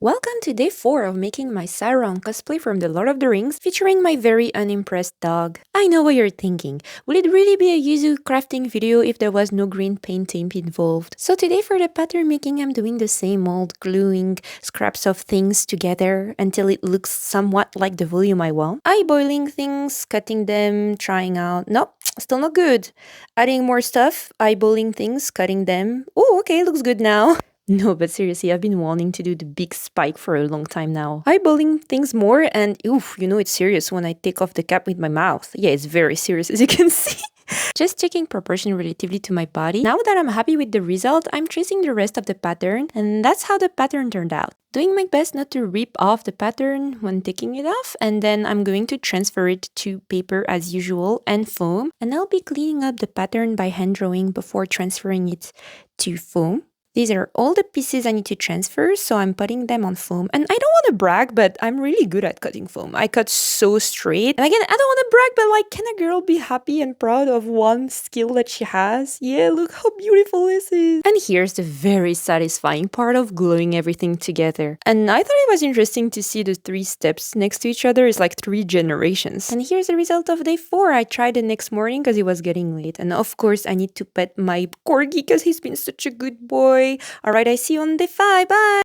Welcome to day 4 of making my Sauron cosplay from the Lord of the Rings featuring my very unimpressed dog. I know what you're thinking. Would it really be a Yuzu crafting video if there was no green paint tape involved? So today for the pattern making I'm doing the same old gluing scraps of things together until it looks somewhat like the volume I want. Eyeballing things, cutting them, trying out. Nope, still not good. Adding more stuff, eyeballing things, cutting them. Oh, okay, looks good now. No, but seriously, I've been wanting to do the big spike for a long time now. Eyeballing things more and oof, it's serious when I take off the cap with my mouth. Yeah, it's very serious as you can see. Just checking proportion relatively to my body. Now that I'm happy with the result, I'm tracing the rest of the pattern and that's how the pattern turned out. Doing my best not to rip off the pattern when taking it off, and then I'm going to transfer it to paper as usual and foam, and I'll be cleaning up the pattern by hand drawing before transferring it to foam. These are all the pieces I need to transfer, so I'm putting them on foam. And I don't want to brag, but I'm really good at cutting foam. I cut so straight. And again, I don't want to brag, but like, can a girl be happy and proud of one skill that she has? Yeah, look how beautiful this is. And here's the very satisfying part of gluing everything together. And I thought it was interesting to see the 3 steps next to each other. It's like 3 generations. And here's the result of day 4. I tried the next morning because it was getting late. And of course, I need to pet my corgi because he's been such a good boy. Alright, I see you on day 5. Bye!